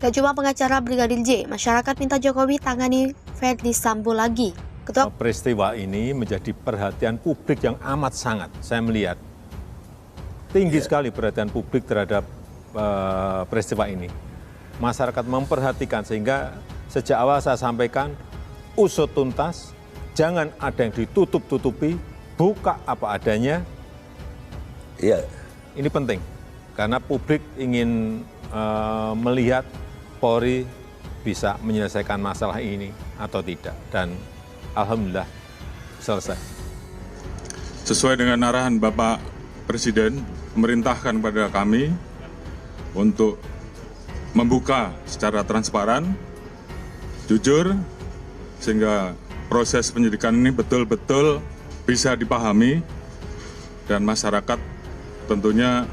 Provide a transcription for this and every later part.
Gak cuma pengacara Brigadir J, masyarakat minta Jokowi tangani Verdi Sambo lagi. Peristiwa ini menjadi perhatian publik yang amat sangat. Saya melihat tinggi sekali perhatian publik terhadap peristiwa ini. Masyarakat memperhatikan sehingga sejak awal saya sampaikan usut tuntas, jangan ada yang ditutup-tutupi, buka apa adanya. Iya. Ini penting karena publik ingin melihat Polri bisa menyelesaikan masalah ini atau tidak, dan alhamdulillah selesai. Sesuai dengan arahan Bapak Presiden, memerintahkan kepada kami untuk membuka secara transparan, jujur, sehingga proses penyidikan ini betul-betul bisa dipahami dan masyarakat tentunya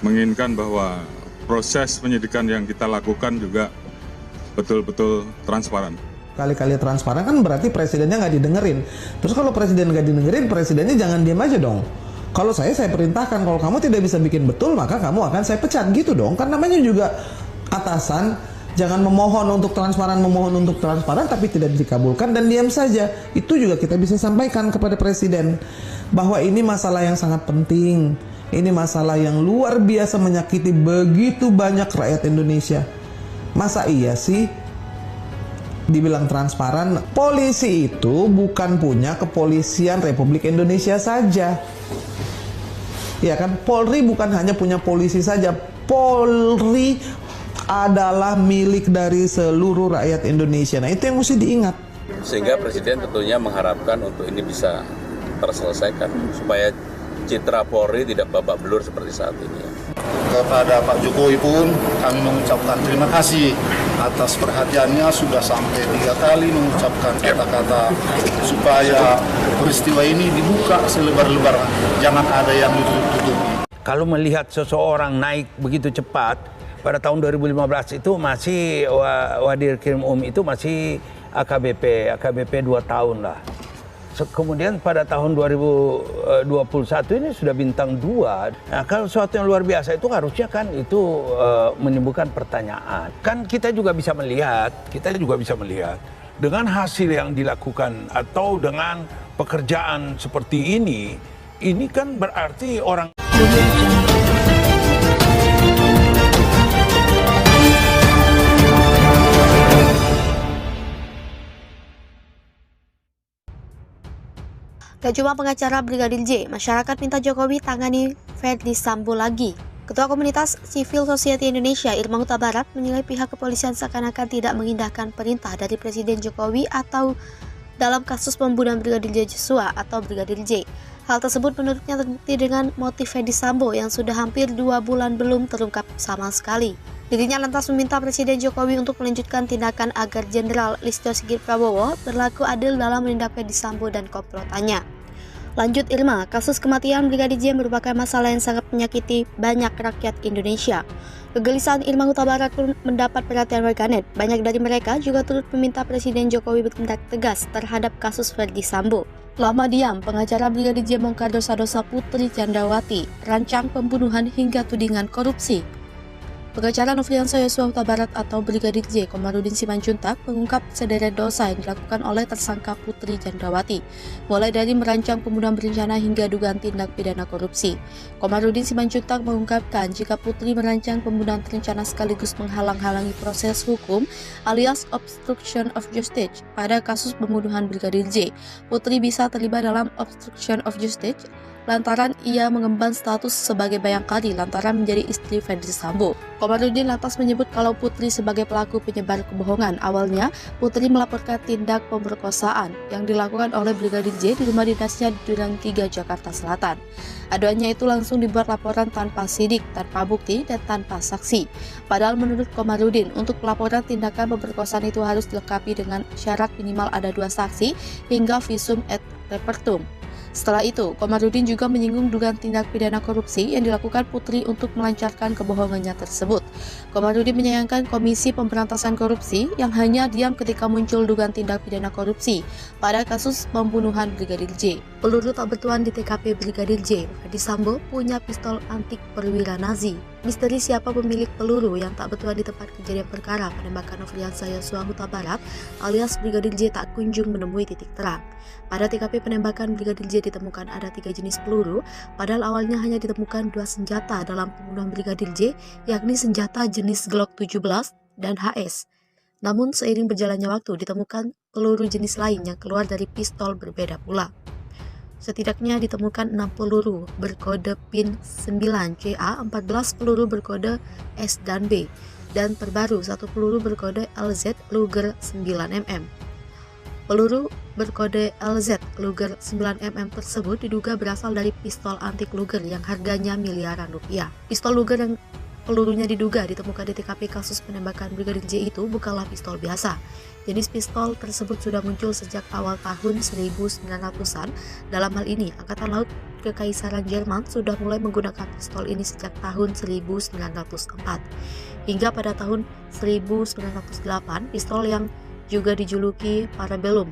menginginkan bahwa proses penyidikan yang kita lakukan juga betul-betul transparan. Kali-kali transparan kan berarti presidennya nggak didengerin. Terus kalau presiden nggak didengerin, presidennya jangan diam aja dong. Kalau saya perintahkan, kalau kamu tidak bisa bikin betul, maka kamu akan saya pecat gitu dong. Kan namanya juga atasan, jangan memohon untuk transparan, tapi tidak dikabulkan dan diam saja. Itu juga kita bisa sampaikan kepada presiden bahwa ini masalah yang sangat penting. Ini masalah yang luar biasa menyakiti begitu banyak rakyat Indonesia. Masa iya sih dibilang transparan? Polisi itu bukan punya Kepolisian Republik Indonesia saja. Ya kan, Polri bukan hanya punya polisi saja. Polri adalah milik dari seluruh rakyat Indonesia. Nah, itu yang mesti diingat. Sehingga Presiden tentunya mengharapkan untuk ini bisa terselesaikan supaya citra Polri tidak babak belur seperti saat ini. Kepada Pak Jokowi pun kami mengucapkan terima kasih atas perhatiannya, sudah sampai 3 kali mengucapkan kata-kata supaya peristiwa ini dibuka selebar-lebarnya, jangan ada yang ditutup-tutupi. Kalau melihat seseorang naik begitu cepat, pada tahun 2015 itu masih Wadir Krim itu masih AKBP 2 tahun lah. Kemudian pada tahun 2021 ini sudah bintang 2. Nah, kalau sesuatu yang luar biasa itu harusnya kan itu menimbulkan pertanyaan. Kan kita juga bisa melihat dengan hasil yang dilakukan atau dengan pekerjaan seperti ini kan berarti orang Gak cuma pengacara Brigadir J, masyarakat minta Jokowi tangani Verdi Sambo lagi. Ketua Komunitas Civil Society Indonesia, Irma Huta Barat, menilai pihak kepolisian seakan-akan tidak mengindahkan perintah dari Presiden Jokowi atau dalam kasus pembunuhan Brigadir Joshua atau Brigadir J. Hal tersebut menurutnya terbukti dengan motif Verdi Sambo yang sudah hampir 2 bulan belum terungkap sama sekali. Dirinya lantas meminta Presiden Jokowi untuk melanjutkan tindakan agar Jenderal Listio Sigit Prabowo berlaku adil dalam menindak Verdi Sambo dan komplotannya. Lanjut Irma, kasus kematian Brigadir J merupakan masalah yang sangat menyakiti banyak rakyat Indonesia. Kegelisahan Irma Huta Barat pun mendapat perhatian warganet. Banyak dari mereka juga turut meminta Presiden Jokowi bertindak tegas terhadap kasus Verdi Sambo. Lama diam, pengacara Brigadir J bongkar dosa-dosa Putri Candrawati, rancang pembunuhan hingga tudingan korupsi. Pengacara Nofriansah Yosua Huta Barat atau Brigadir J, Komarudin Simanjuntak, mengungkap sederet dosa yang dilakukan oleh tersangka Putri Candrawati, mulai dari merancang pembunuhan berencana hingga dugaan tindak pidana korupsi. Komarudin Simanjuntak mengungkapkan jika Putri merancang pembunuhan berencana sekaligus menghalang-halangi proses hukum alias obstruction of justice pada kasus pembunuhan Brigadir J. Putri bisa terlibat dalam obstruction of justice lantaran ia mengemban status sebagai bayangkari lantaran menjadi istri Verdi Sambo. Komarudin lantas menyebut kalau Putri sebagai pelaku penyebar kebohongan. Awalnya, Putri melaporkan tindak pemerkosaan yang dilakukan oleh Brigadir J di rumah dinasnya di Duren 3, Jakarta Selatan. Aduannya itu langsung dibuat laporan tanpa sidik, tanpa bukti, dan tanpa saksi. Padahal menurut Komarudin, untuk pelaporan tindakan pemerkosaan itu harus dilengkapi dengan syarat minimal ada 2 saksi hingga visum et repertum. Setelah itu, Komarudin juga menyinggung dugaan tindak pidana korupsi yang dilakukan Putri untuk melancarkan kebohongannya tersebut. Komarudin menyayangkan Komisi Pemberantasan Korupsi yang hanya diam ketika muncul dugaan tindak pidana korupsi pada kasus pembunuhan Brigadir J. Peluru tak bertuan di TKP Brigadir J. Ferdi Sambo punya pistol antik perwira Nazi. Misteri siapa pemilik peluru yang tak bertuan di tempat kejadian perkara penembakan Nofriansah Yosua Huta Barat alias Brigadir J tak kunjung menemui titik terang. Pada TKP penembakan Brigadir J ditemukan ada 3 jenis peluru, padahal awalnya hanya ditemukan 2 senjata dalam pembunuhan Brigadir J, yakni senjata jenis Glock 17 dan HS. Namun seiring berjalannya waktu ditemukan peluru jenis lain yang keluar dari pistol berbeda pula. Setidaknya ditemukan 6 peluru berkode PIN 9CA, 14 peluru berkode S dan B, dan terbaru 1 peluru berkode LZ Luger 9mm. Peluru berkode LZ Luger 9mm tersebut diduga berasal dari pistol antik Luger yang harganya miliaran rupiah. Pistol Luger yang pelurunya diduga ditemukan di TKP kasus penembakan Brigadir J itu bukanlah pistol biasa. Jenis pistol tersebut sudah muncul sejak awal tahun 1900-an. Dalam hal ini, Angkatan Laut Kekaisaran Jerman sudah mulai menggunakan pistol ini sejak tahun 1904. Hingga pada tahun 1908, pistol yang juga dijuluki Parabellum.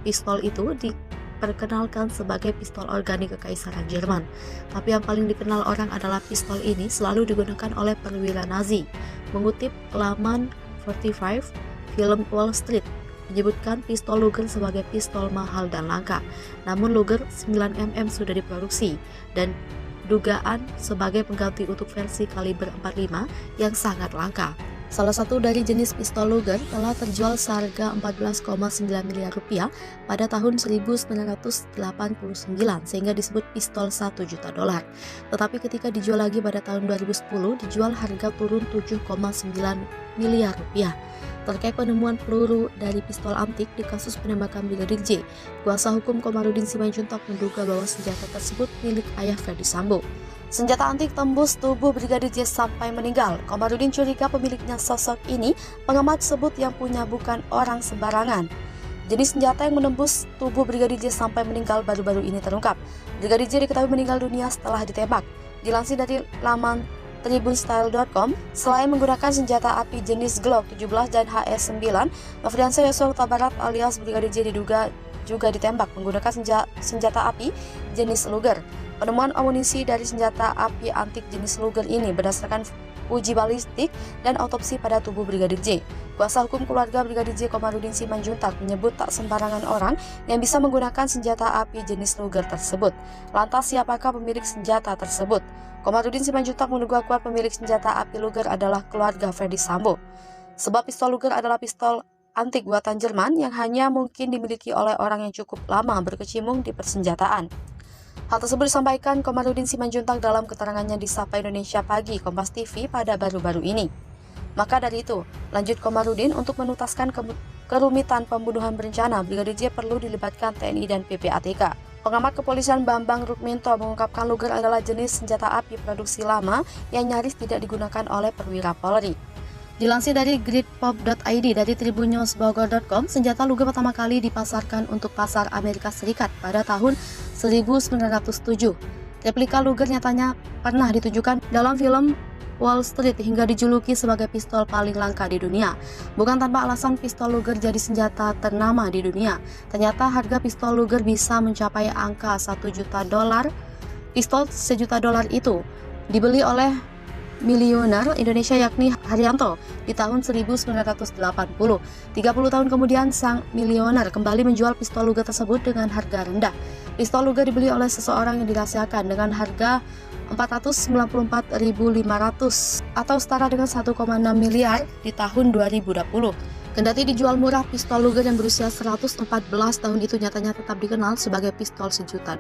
Pistol itu diperkenalkan sebagai pistol organik Kekaisaran Jerman. Tapi yang paling dikenal orang adalah pistol ini selalu digunakan oleh perwira Nazi. Mengutip laman 45 Film Wall Street menyebutkan pistol Luger sebagai pistol mahal dan langka. Namun Luger 9mm sudah diproduksi dan dugaan sebagai pengganti untuk versi kaliber 45 yang sangat langka. Salah satu dari jenis pistol Luger telah terjual seharga 14,9 miliar rupiah pada tahun 1989 sehingga disebut pistol $1 juta. Tetapi ketika dijual lagi pada tahun 2010 dijual harga turun 7,9 miliar rupiah. Terkait penemuan peluru dari pistol antik di kasus penembakan Brigadir J, kuasa hukum Komarudin Simanjuntak menduga bahwa senjata tersebut milik ayah Ferdi Sambo. Senjata antik tembus tubuh Brigadir J sampai meninggal. Komarudin curiga pemiliknya sosok ini pengamat sebut yang punya bukan orang sembarangan. Jenis senjata yang menembus tubuh Brigadir J sampai meninggal baru-baru ini terungkap. Brigadir J diketahui meninggal dunia setelah ditembak. Dilansir dari laman tribunstyle.com, selain menggunakan senjata api jenis Glock 17 dan HS-9, Nofriansah Yosua Huta Barat alias Brigadir J diduga juga ditembak menggunakan senjata api jenis Luger. Penemuan amunisi dari senjata api antik jenis Luger ini berdasarkan uji balistik dan autopsi pada tubuh Brigadir J. Kuasa hukum keluarga Brigadir J Komarudin Simanjuntak menyebut tak sembarangan orang yang bisa menggunakan senjata api jenis Luger tersebut. Lantas siapakah pemilik senjata tersebut? Komarudin Simanjuntak menduga kuat pemilik senjata api Luger adalah keluarga Ferdi Sambo. Sebab pistol Luger adalah pistol antik buatan Jerman yang hanya mungkin dimiliki oleh orang yang cukup lama berkecimpung di persenjataan. Hal tersebut disampaikan Komarudin Simanjuntak dalam keterangannya di Sapa Indonesia Pagi Kompas TV pada baru-baru ini. Maka dari itu, lanjut Komarudin untuk menuntaskan kerumitan pembunuhan berencana Brigadir J perlu dilibatkan TNI dan PPATK. Pengamat kepolisian Bambang Rukminto mengungkapkan Luger adalah jenis senjata api produksi lama yang nyaris tidak digunakan oleh perwira Polri. Dilansir dari gridpop.id dari tribunnews.bogor.com, senjata Luger pertama kali dipasarkan untuk pasar Amerika Serikat pada tahun 1907. Replika Luger nyatanya pernah ditunjukkan dalam film Wall Street hingga dijuluki sebagai pistol paling langka di dunia. Bukan tanpa alasan pistol Luger jadi senjata ternama di dunia. Ternyata harga pistol Luger bisa mencapai angka $1 juta. Pistol $1 juta itu dibeli oleh miliuner Indonesia yakni Haryanto di tahun 1980. 30 tahun kemudian sang miliuner kembali menjual pistol Luger tersebut dengan harga rendah. Pistol Luger dibeli oleh seseorang yang dirahasiakan dengan harga 494.500 atau setara dengan 1,6 miliar di tahun 2020. Kendati dijual murah, pistol Luger yang berusia 114 tahun itu nyatanya tetap dikenal sebagai pistol $1 juta.